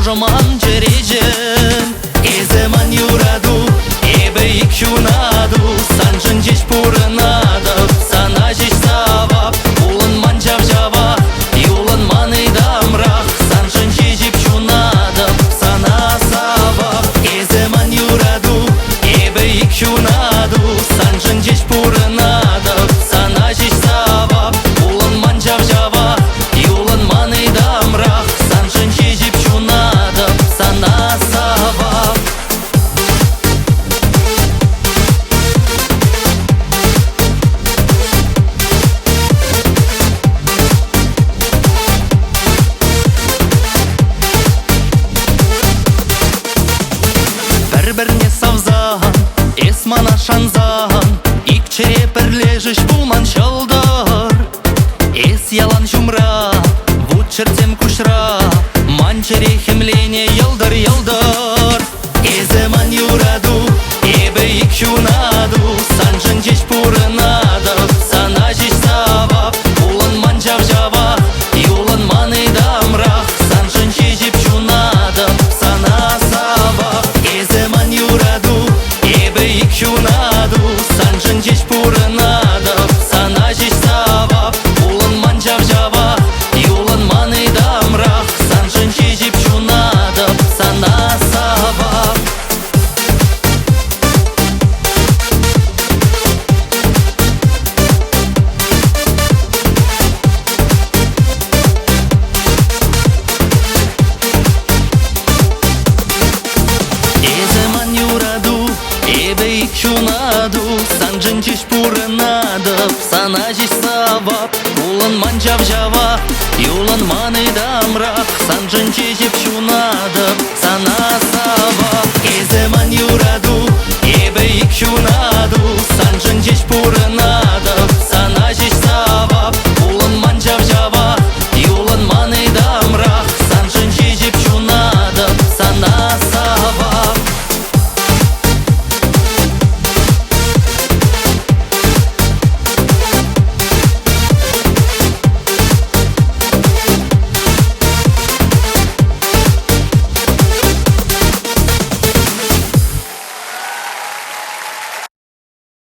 жужаман жережем. Эземан юраду, эбе ик юнаду, санжын жеш пурынадып, сана жеш савап, улын манжав жава, юлын маны дамрах, санжын жежип юнадып, сана савап. Эземан юраду, эбе ик юнаду, санжын жеш пурынадып, сана жеш савап, улын манжав жава, юлын маны дамрах, санжын жежип юнадып, сана савап. Бір-біріне савзан, эсмана шанзан, ик череперлежиш булман шалдар. Эс ялан жумра, вуд чертем кушра, ман черехемлене ялдар. Эземан юраду, эбе ик юнаду, санжын жеш пурынадып, сана жеш савап, улын манжав жава, юлын маны дамрах, санжын жежип юнадып, сана савап. Эземан юраду, эбе ик юнаду, санжын жеш пурынадып, сана жеш савап, улын манжав жава, юлын маны дамрах, санжын жежип юнадып, сана савап. Эземан юраду, эбе ик юнаду, санжын жеш пурынадып, сана жеш савап, улын манжав жава, юлын маны дамрах, санжын жеш